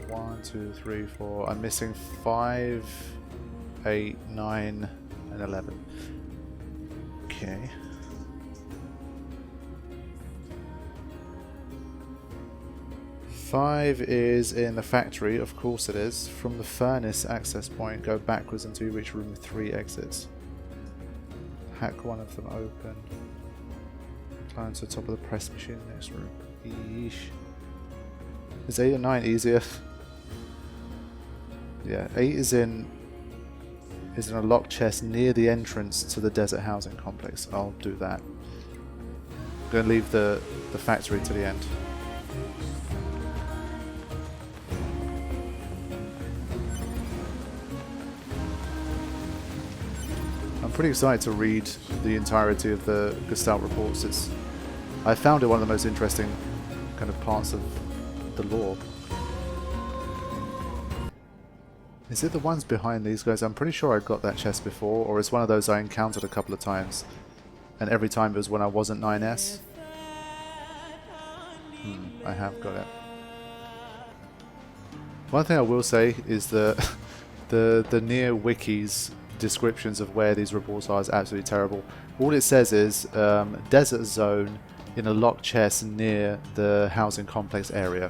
1, 2, 3, 4. I'm missing 5, 8, 9, and 11. Okay. Five is in the factory, of course it is. From the furnace access point, go backwards until you reach room with 3 exits. Hack one of them open. Climb to the top of the press machine in the next room. Yeesh. Is 8 or 9 easier? Yeah, 8 is in a locked chest near the entrance to the desert housing complex. I'll do that. I'm going to leave the factory to the end. I'm pretty excited to read the entirety of the Gestalt reports. I found it one of the most interesting kind of parts of the lore. Is it the ones behind these guys? I'm pretty sure I got that chest before, or it's one of those I encountered a couple of times, and every time it was when I wasn't 9S. I have got it. One thing I will say is that the Nier Wiki's descriptions of where these reports are is absolutely terrible. All it says is desert zone in a locked chest near the housing complex area.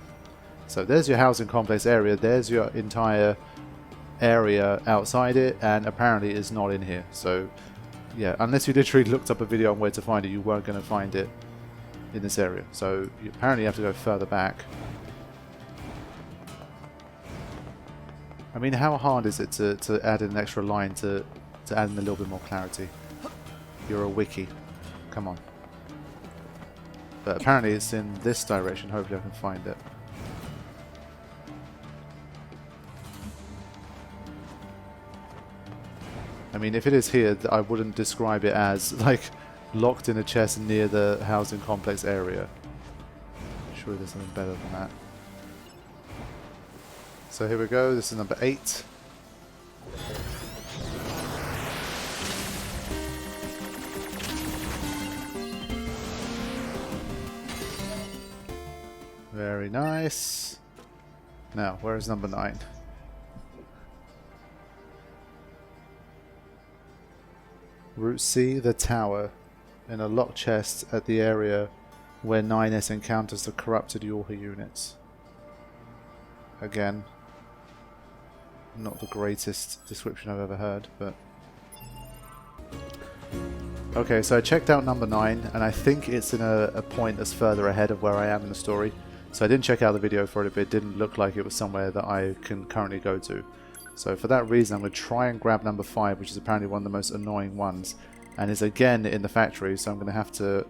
So there's your housing complex area, there's your entire area outside it, and apparently it's not in here. So yeah, unless you literally looked up a video on where to find it, you weren't going to find it in this area. So you apparently have to go further back. I mean, how hard is it to add in an extra line to add in a little bit more clarity? You're a wiki. Come on. But apparently it's in this direction. Hopefully I can find it. I mean, if it is here, I wouldn't describe it as, like, locked in a chest near the housing complex area. I'm sure there's something better than that. So here we go, this is number 8. Very nice. Now, where is number 9? Route C, the tower, in a locked chest at the area where 9S encounters the corrupted Yorha units. Again, not the greatest description I've ever heard, but... Okay, so I checked out number 9, and I think it's in a point that's further ahead of where I am in the story. So I didn't check out the video for it, but it didn't look like it was somewhere that I can currently go to. So for that reason, I'm going to try and grab number 5, which is apparently one of the most annoying ones, and is again in the factory, so I'm going to have to...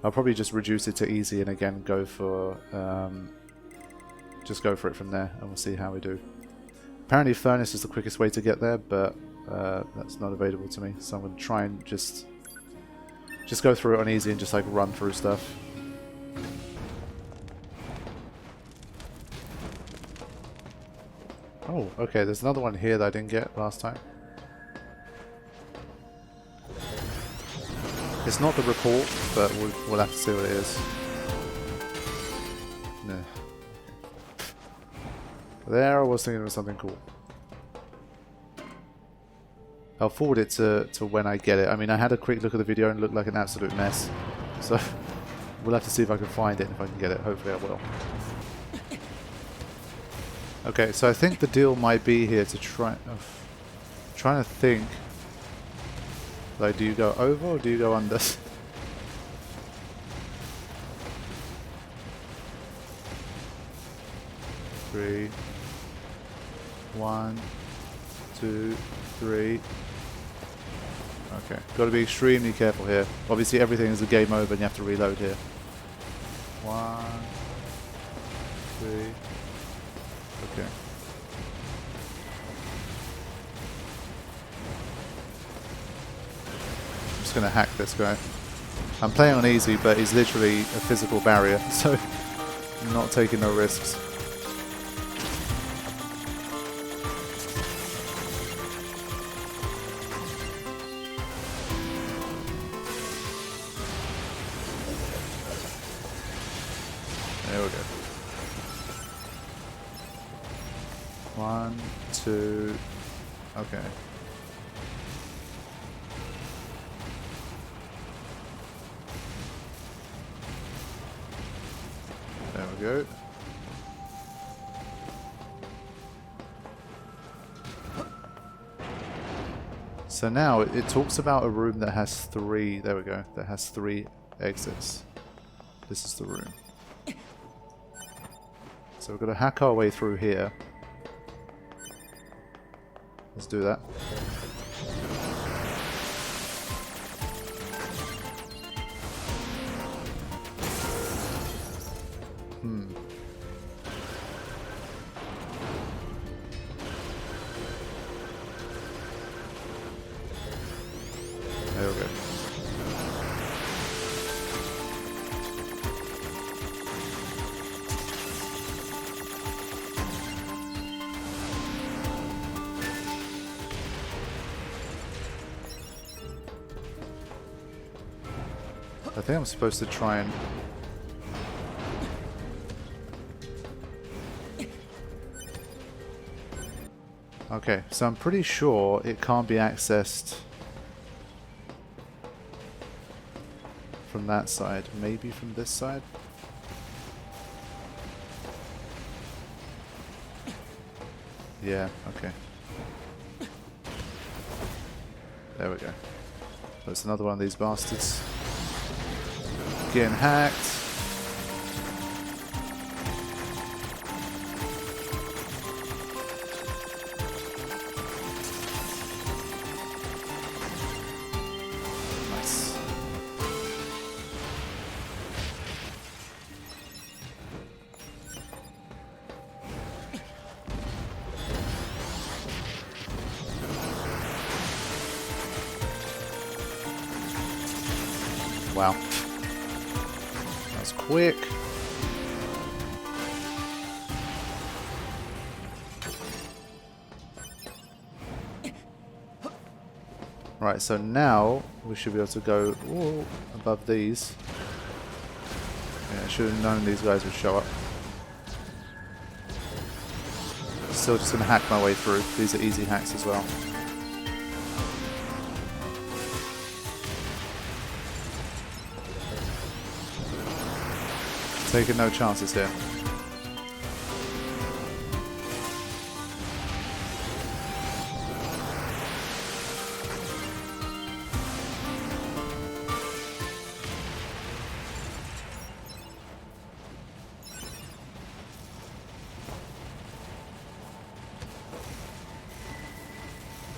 I'll probably just reduce it to easy and again go for... just go for it from there, and we'll see how we do. Apparently furnace is the quickest way to get there, but that's not available to me, so I'm going to try and just go through it on easy and just like run through stuff. Oh, okay, there's another one here that I didn't get last time. It's not the report, but we'll have to see what it is. No. There, I was thinking of something cool. I'll forward it to when I get it. I mean, I had a quick look at the video and it looked like an absolute mess. So, we'll have to see if I can find it and if I can get it. Hopefully I will. Okay, so I think the deal might be here to try... trying to think... Like, do you go over or do you go under? 3, 1, 2, 3. Okay, got to be extremely careful here. Obviously everything is a game over and you have to reload here. 1, 3. Okay. I'm just going to hack this guy. I'm playing on easy, but he's literally a physical barrier, so I'm not taking no risks. There we go. 1, 2. Okay. There we go. So now it talks about a room that has 3. There we go. That has 3 exits. This is the room. So we're going to hack our way through here. Let's do that. There we go. I think I'm supposed to try and... Okay, so I'm pretty sure it can't be accessed from that side. Maybe from this side? Yeah, okay. There we go. There's another one of these bastards. Getting hacked. Nice. Wow. That's quick. Right, so now we should be able to go above these. Yeah, I should have known these guys would show up. Still just going to hack my way through. These are easy hacks as well. Taking no chances here.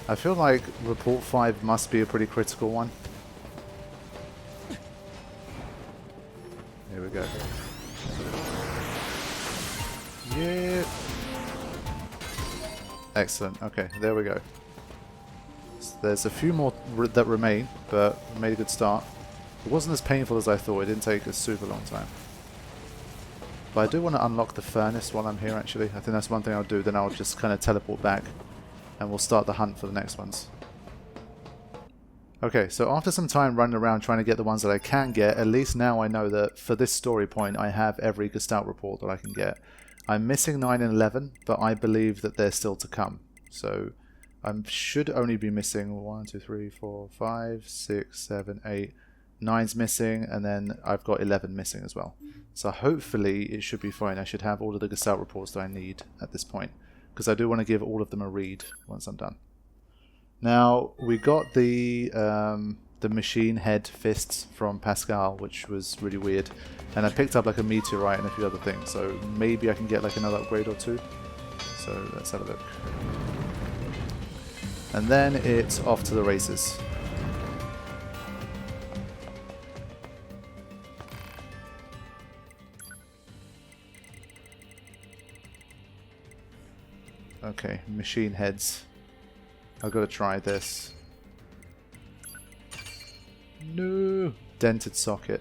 I feel like report 5 must be a pretty critical one. Here we go. Yeah. Excellent. Okay, there we go. So there's a few more that remain, but we made a good start. It wasn't as painful as I thought. It didn't take a super long time. But I do want to unlock the furnace while I'm here, actually. I think that's one thing I'll do. Then I'll just kind of teleport back, and we'll start the hunt for the next ones. Okay, so after some time running around trying to get the ones that I can get, at least now I know that for this story point, I have every Gestalt report that I can get. I'm missing 9 and 11, but I believe that they're still to come. So I should only be missing 1, 2, 3, 4, 5, 6, 7, 8. 9's missing, and then I've got 11 missing as well. So hopefully it should be fine. I should have all of the Gestalt reports that I need at this point, because I do want to give all of them a read once I'm done. Now, we got the machine head fists from Pascal, which was really weird. And I picked up like a meteorite and a few other things, so maybe I can get like another upgrade or 2. So let's have a look. And then it's off to the races. Okay, machine heads. I've got to try this. No! Dented socket.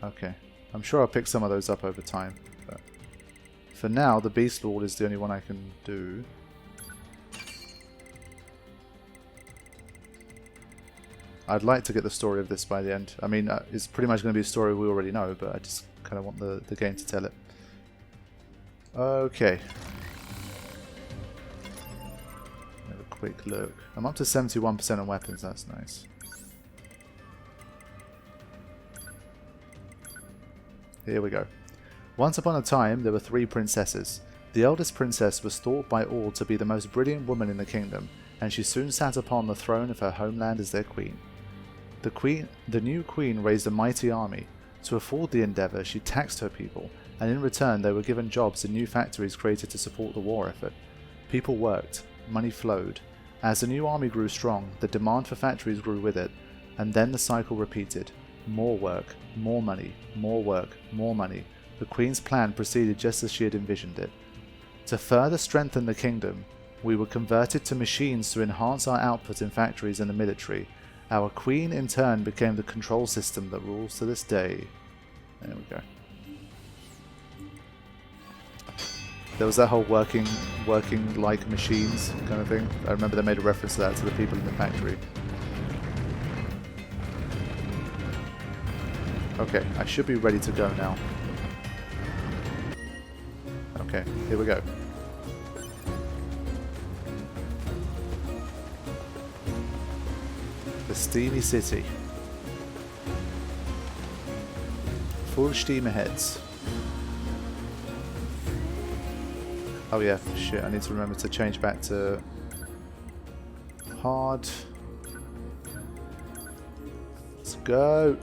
Okay. I'm sure I'll pick some of those up over time. But for now, the Beast Lord is the only one I can do. I'd like to get the story of this by the end. I mean, it's pretty much going to be a story we already know, but I just kind of want the game to tell it. Okay. quick look. I'm up to 71% on weapons, that's nice. Here we go. Once upon a time, there were 3 princesses. The eldest princess was thought by all to be the most brilliant woman in the kingdom, and she soon sat upon the throne of her homeland as their queen. The new queen raised a mighty army. To afford the endeavour, she taxed her people, and in return they were given jobs in new factories created to support the war effort. People worked, money flowed. As the new army grew strong, the demand for factories grew with it, and then the cycle repeated. More work, more money, more work, more money. The queen's plan proceeded just as she had envisioned it. To further strengthen the kingdom, we were converted to machines to enhance our output in factories and the military. Our queen in turn became the control system that rules to this day. There we go. There was that whole working like machines kind of thing. I remember they made a reference to that to the people in the factory. Okay, I should be ready to go now. Okay, here we go. The Steamy City. Full steam aheads. Oh yeah, shit, I need to remember to change back to hard. Let's go.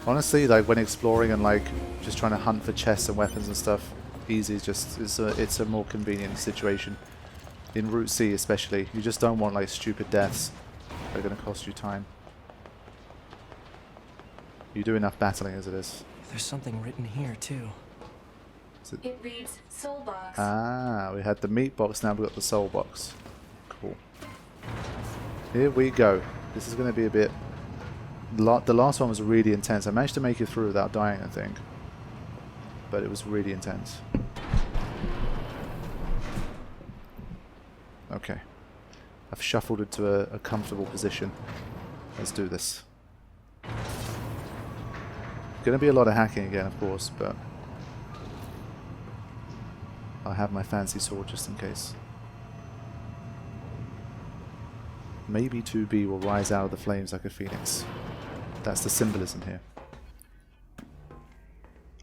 Honestly, like when exploring and like just trying to hunt for chests and weapons and stuff, easy is just it's a more convenient situation. In Route C especially, you just don't want like stupid deaths that are going to cost you time. You do enough battling as it is. There's something written here too. It reads Soul Box. Ah, we had the meat box, now we've got the soul box. Cool. Here we go. This is going to be a bit... The last one was really intense. I managed to make it through without dying, I think. But it was really intense. Okay. I've shuffled it to a comfortable position. Let's do this. Going to be a lot of hacking again, of course, but... I have my fancy sword just in case. Maybe 2B will rise out of the flames like a phoenix. That's the symbolism here.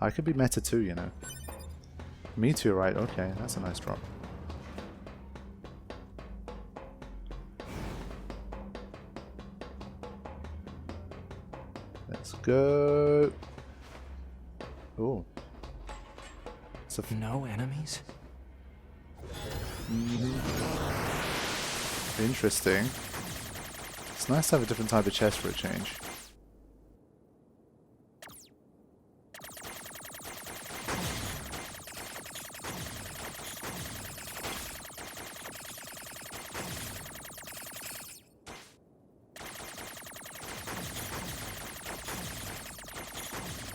I could be meta too, you know. Meteorite, okay, that's a nice drop. Let's go. Oh. No enemies? Interesting. It's nice to have a different type of chest for a change.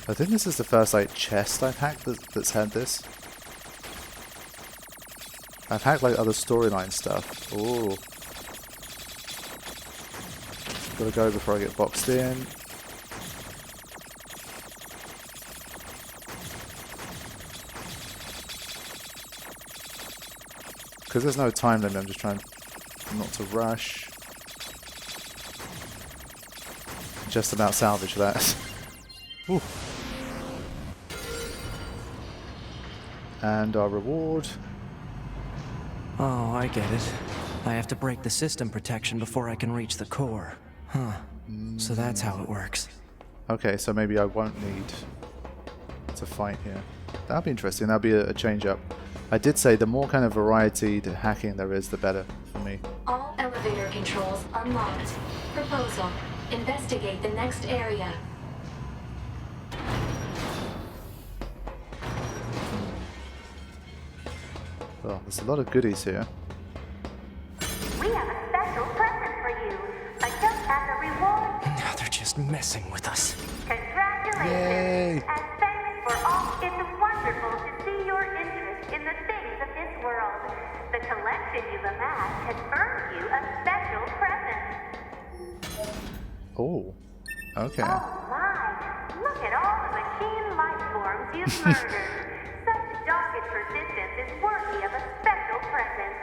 I think this is the first like chest I've hacked that's had this. I've hacked like other storyline stuff. Ooh. Gotta go before I get boxed in. Because there's no time limit, I'm just trying not to rush. Just about salvage that. Ooh. And our reward. Oh, I get it. I have to break the system protection before I can reach the core. Huh. So that's how it works. Okay, so maybe I won't need to fight here. That'll be interesting. That'll be a change up. I did say the more kind of variety to hacking there is, the better for me. All elevator controls unlocked. Proposal. Investigate the next area. Well, there's a lot of goodies here. We have a special present for you. Just as a reward. Now they're just messing with us. Congratulations. Yay. And thanks for all. It's wonderful to see your interest in the things of this world. The collection you've amassed has earned you a special present. Oh, okay. Oh my. Look at all the machine life forms you've murdered. Such dogged persistence is worthy of a special present.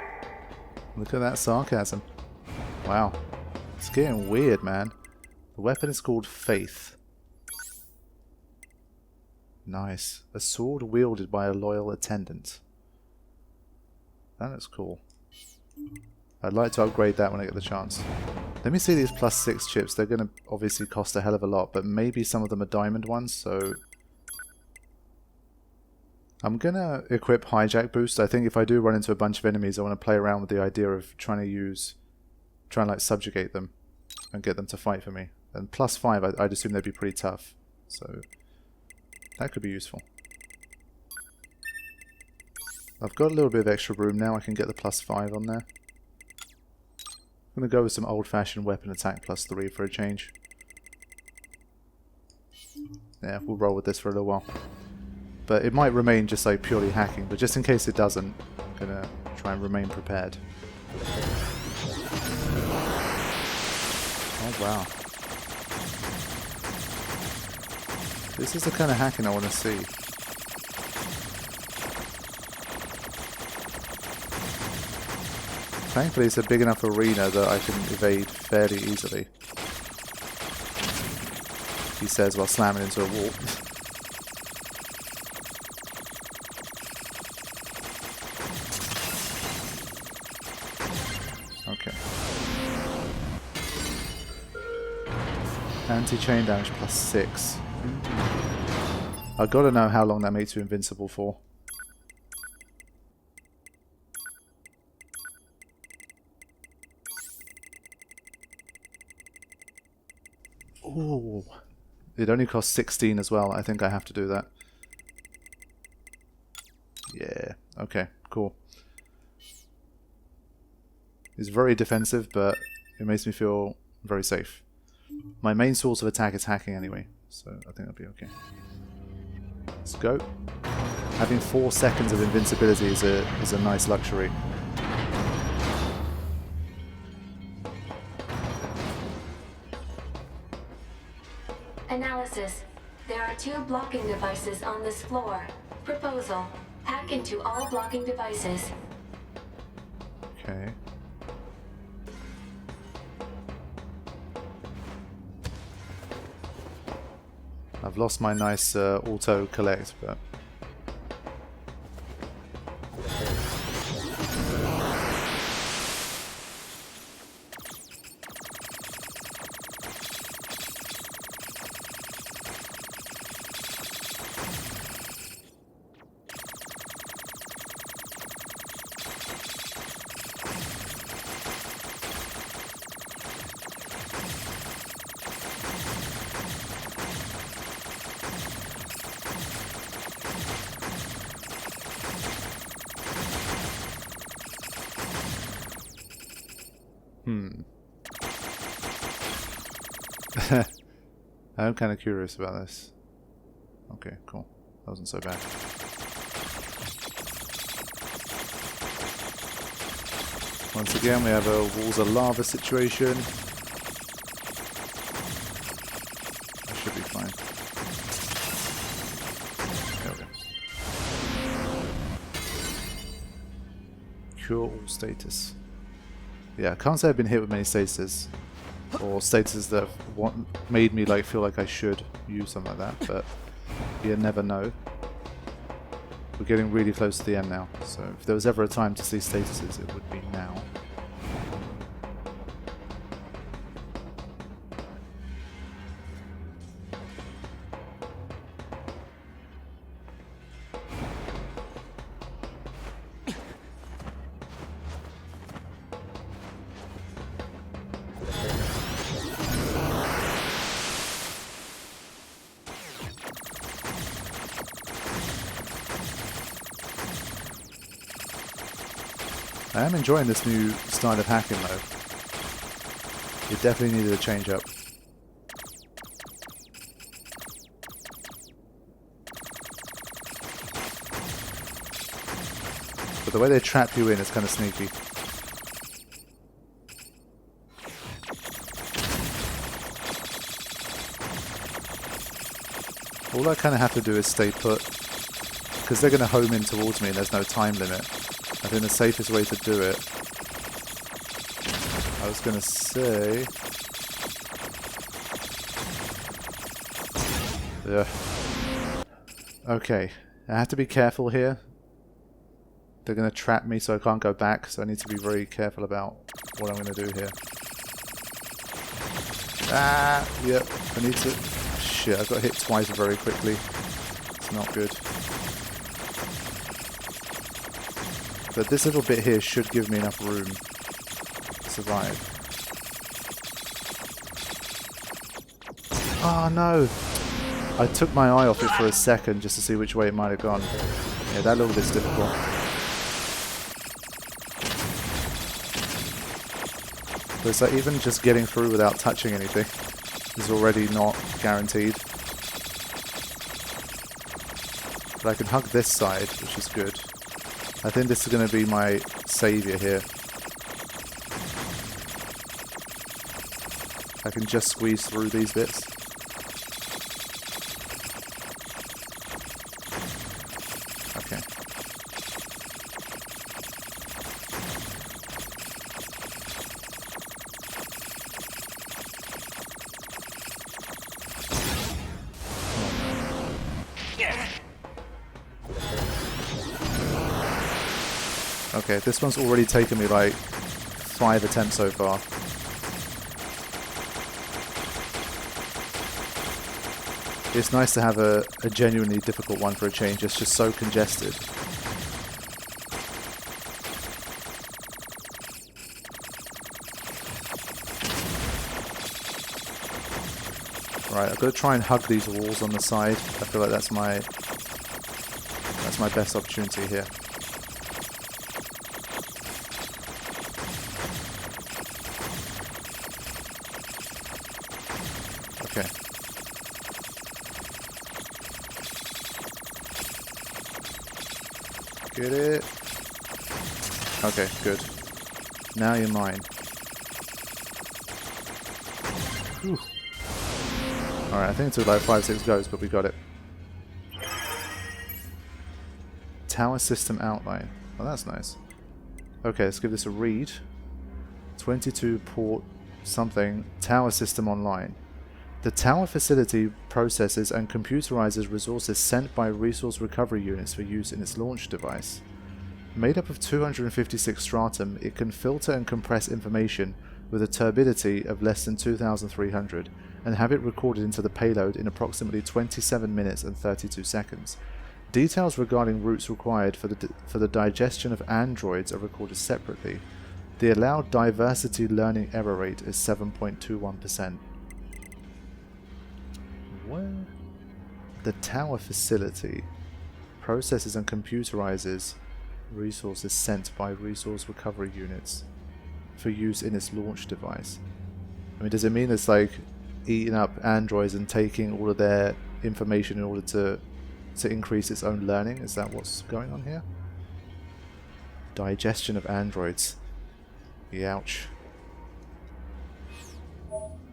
Look at that sarcasm. Wow. It's getting weird, man. The weapon is called Faith. Nice. A sword wielded by a loyal attendant. That looks cool. I'd like to upgrade that when I get the chance. Let me see these +6 chips. They're going to obviously cost a hell of a lot, but maybe some of them are diamond ones, so... I'm going to equip hijack boost. I think if I do run into a bunch of enemies, I want to play around with the idea of trying and like subjugate them and get them to fight for me. And +5, I'd assume they'd be pretty tough. So that could be useful. I've got a little bit of extra room now. I can get the +5 on there. I'm going to go with some old-fashioned weapon attack +3 for a change. Yeah, we'll roll with this for a little while. But it might remain just like purely hacking, but just in case it doesn't, I'm going to try and remain prepared. Oh wow. This is the kind of hacking I want to see. Thankfully it's a big enough arena that I can evade fairly easily. He says while slamming into a wall. Okay. Anti-chain damage +6. I've got to know how long that makes you invincible for. Ooh. It only costs 16 as well. I think I have to do that. Yeah. Okay, cool. It's very defensive, but it makes me feel very safe. My main source of attack is hacking anyway, so I think I'll be okay. Let's go. Having 4 seconds of invincibility is a nice luxury. Analysis. There are 2 blocking devices on this floor. Proposal. Hack into all blocking devices. Okay. I've lost my nice auto collect, but I'm kind of curious about this. Okay, cool. That wasn't so bad. Once again, we have a walls of lava situation. That should be fine. There we go. Cure all status. Yeah, I can't say I've been hit with many statuses. Or statuses that have made me like feel like I should use something like that, but you never know. We're getting really close to the end now, so if there was ever a time to see statuses, it would be now. I am enjoying this new style of hacking though. It definitely needed a change up. But the way they trap you in is kind of sneaky. All I kind of have to do is stay put, because they're going to home in towards me and there's no time limit. I think the safest way to do it I was gonna say... Ugh. Okay, I have to be careful here. They're gonna trap me so I can't go back, so I need to be very careful about what I'm gonna do here. Ah, yep, I need to... Shit, I got hit twice very quickly. It's not good. But this little bit here should give me enough room to survive. Oh no! I took my eye off it for a second just to see which way it might have gone. Yeah, that little bit's difficult. But it's like even just getting through without touching anything is already not guaranteed. But I can hug this side, which is good. I think this is going to be my savior here. I can just squeeze through these bits. Okay. Okay, this one's already taken me like 5 attempts so far. It's nice to have a genuinely difficult one for a change. It's just so congested. Right, I've got to try and hug these walls on the side. I feel like that's my best opportunity here. Okay. Get it. Okay, good. Now you're mine. Whew. Alright, I think it took like 5-6 goes, but we got it. Tower system outline. Oh, that's nice. Okay, let's give this a read. 22 port something. Tower system online. The tower facility processes and computerizes resources sent by resource recovery units for use in its launch device. Made up of 256 stratum, it can filter and compress information with a turbidity of less than 2,300 and have it recorded into the payload in approximately 27 minutes and 32 seconds. Details regarding routes required for the digestion of androids are recorded separately. The allowed diversity learning error rate is 7.21%. Where? The tower facility processes and computerizes resources sent by resource recovery units for use in its launch device. I mean, does it mean it's like eating up androids and taking all of their information in order to increase its own learning? Is that what's going on here? Digestion of androids. Youch.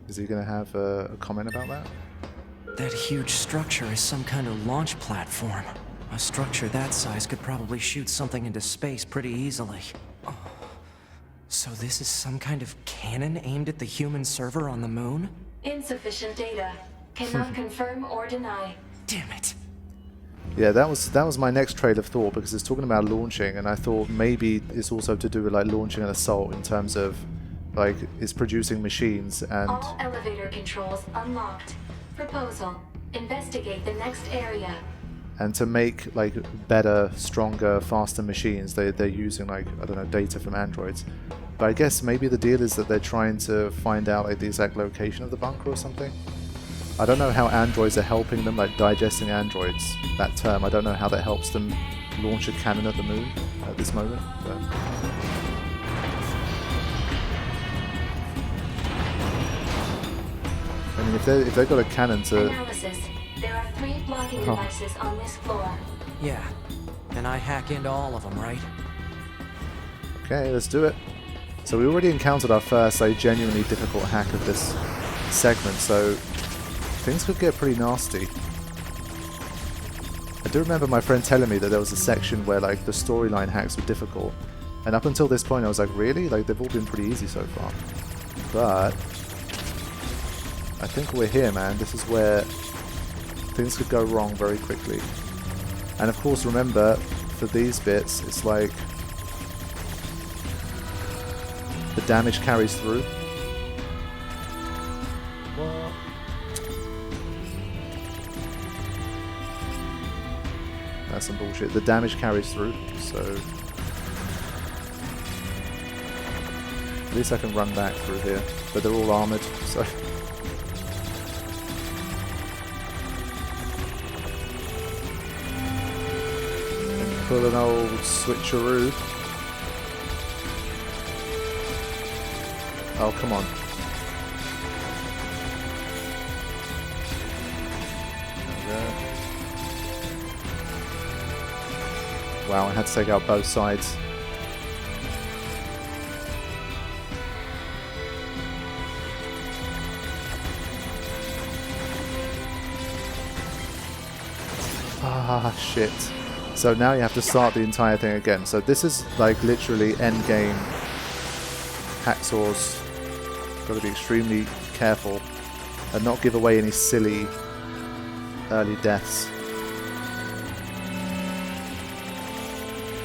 Is he going to have a comment about that? That huge structure is some kind of launch platform. A structure that size could probably shoot something into space pretty easily. Oh. So this is some kind of cannon aimed at the human server on the moon? Insufficient data. Cannot confirm or deny. Damn it. Yeah, that was my next trail of thought, because it's talking about launching, and I thought maybe it's also to do with like launching an assault in terms of like it's producing machines and... All elevator controls unlocked. Proposal. Investigate the next area. And to make like better, stronger, faster machines, they're using like, I don't know, data from androids. But I guess maybe the deal is that they're trying to find out like the exact location of the bunker or something. I don't know how androids are helping them, like digesting androids, that term. I don't know how that helps them launch a cannon at the moon at this moment. But... I mean, if they've got a cannon to... Analysis. There are 3 blocking devices on this floor. Yeah, and I hack into all of them, right? Okay, let's do it. So we already encountered our first like genuinely difficult hack of this segment, so things could get pretty nasty. I do remember my friend telling me that there was a section where like the storyline hacks were difficult, and up until this point I was like, really? Like they've all been pretty easy so far. But I think we're here, man. This is where things could go wrong very quickly. And of course, remember, for these bits, it's like the damage carries through. What? That's some bullshit. The damage carries through, so at least I can run back through here. But they're all armored, so pull an old switcheroo. Oh, come on. There. Wow, I had to take out both sides. Ah, shit. So now you have to start the entire thing again. So this is like literally end game hacksaws. Got to be extremely careful and not give away any silly early deaths.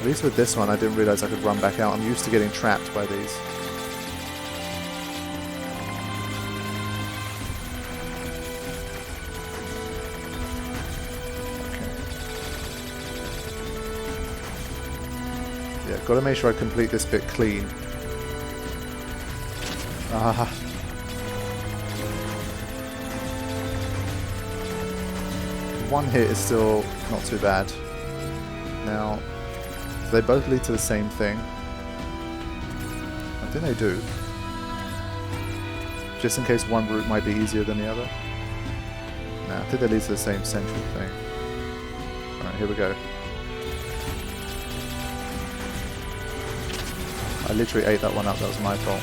At least with this one I didn't realize I could run back out. I'm used to getting trapped by these. Got to make sure I complete this bit clean. Ah. One hit is still not too bad. Now, they both lead to the same thing. I think they do. Just in case one route might be easier than the other. Nah, I think they lead to the same central thing. Alright, here we go. I literally ate that one up, that was my fault.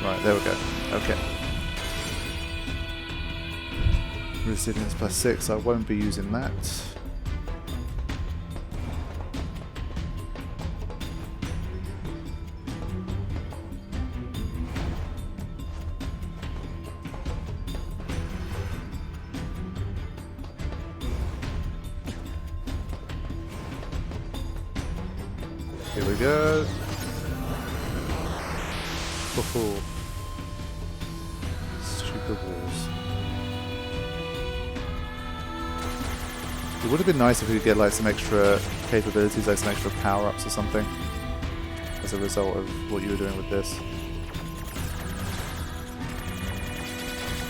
Right, there we go. Okay. Resilience +6, I won't be using that. Here we go. Oh, stupid walls. It would have been nice if we could get like some extra capabilities, like some extra power-ups or something, as a result of what you were doing with this.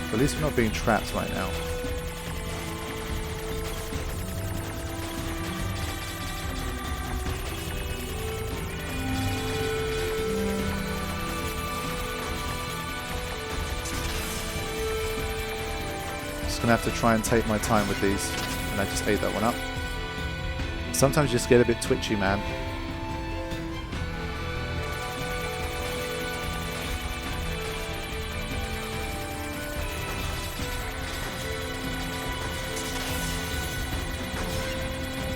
But at least we're not being trapped right now. Gonna have to try and take my time with these, and I just ate that one up. Sometimes you just get a bit twitchy, man.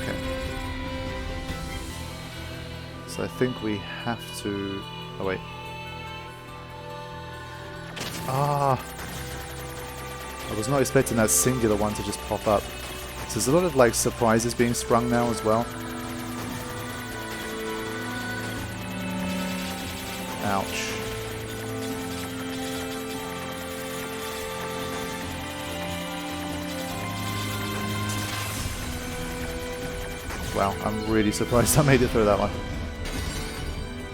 Okay. So I think we have to... Oh wait. Ah! I was not expecting that singular one to just pop up. So there's a lot of like surprises being sprung now as well. Ouch. Wow, I'm really surprised I made it through that one.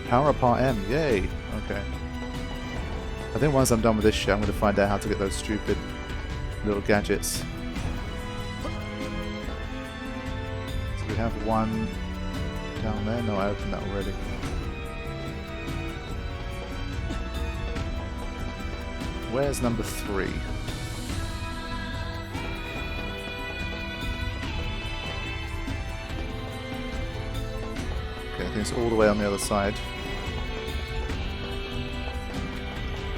Power apart M, yay! Okay. I think once I'm done with this shit, I'm going to find out how to get those stupid little gadgets. So we have one down there. No, I opened that already. Where's number 3? Okay, I think it's all the way on the other side.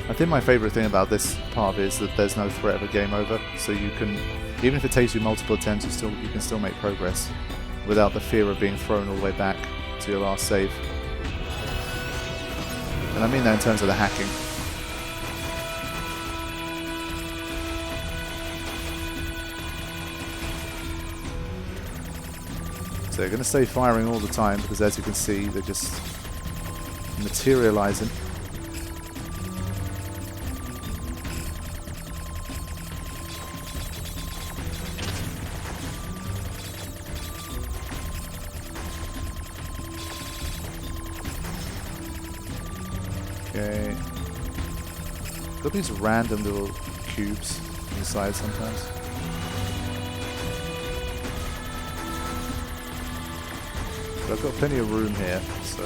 I think think my favorite thing about this part is that there's no threat of a game over, so you can, even if it takes you multiple attempts, you can still make progress without the fear of being thrown all the way back to your last save. And I mean that in terms of the hacking. So they're going to stay firing all the time because, as you can see, they're just materializing. Okay. Got these random little cubes inside sometimes. But I've got plenty of room here, so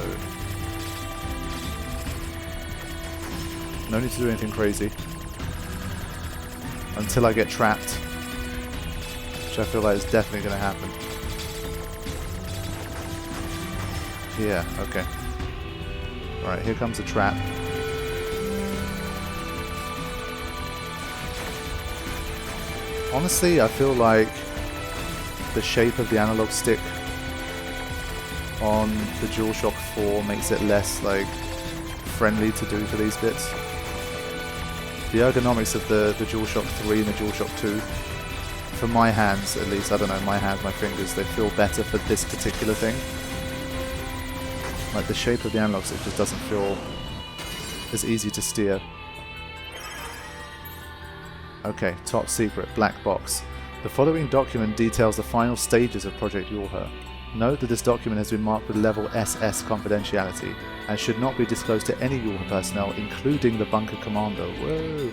no need to do anything crazy until I get trapped, which I feel like is definitely going to happen. Yeah, okay. Alright, here comes the trap. Honestly, I feel like the shape of the analog stick on the DualShock 4 makes it less like friendly to do for these bits. The ergonomics of the DualShock 3 and the DualShock 2, for my hands at least, I don't know, my hands, my fingers, they feel better for this particular thing. Like the shape of the analog stick just doesn't feel as easy to steer. Okay, top secret, black box. The following document details the final stages of Project Yorha. Note that this document has been marked with level SS confidentiality and should not be disclosed to any Yorha personnel, including the bunker commander. Whoa!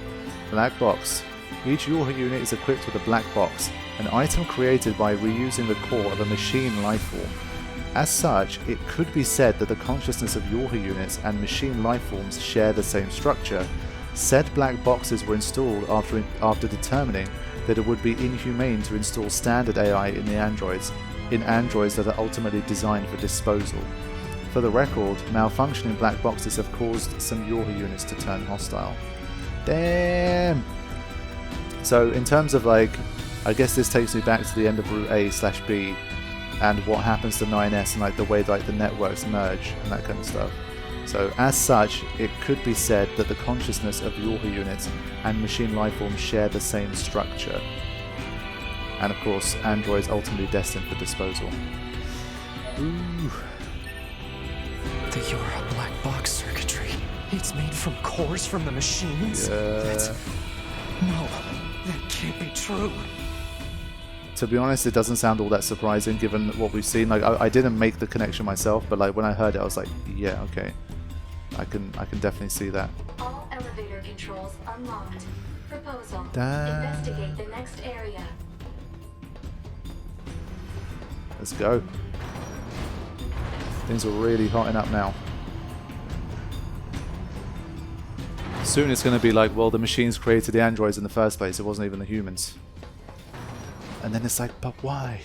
Black box. Each Yorha unit is equipped with a black box, an item created by reusing the core of a machine lifeform. As such, it could be said that the consciousness of Yorha units and machine lifeforms share the same structure. Said black boxes were installed after determining that it would be inhumane to install standard AI in androids that are ultimately designed for disposal. For the record, malfunctioning black boxes have caused some Yorha units to turn hostile. Damn! So in terms of like, I guess this takes me back to the end of Route A/B and what happens to 9S and like the way like the networks merge and that kind of stuff. So as such, it could be said that the consciousness of Yorha units and machine lifeforms share the same structure. And of course, androids ultimately destined for disposal. Ooh. The Yorha black box circuitry. It's made from cores from the machines? Yeah. No, that can't be true. To be honest, it doesn't sound all that surprising given what we've seen. Like I didn't make the connection myself, but like when I heard it, I was like, yeah, okay. I can definitely see that. All elevator controls unlocked. Proposal. Damn. Investigate the next area. Let's go. Things are really hotting up now. Soon it's going to be like, well, the machines created the androids in the first place. It wasn't even the humans. And then it's like, but why?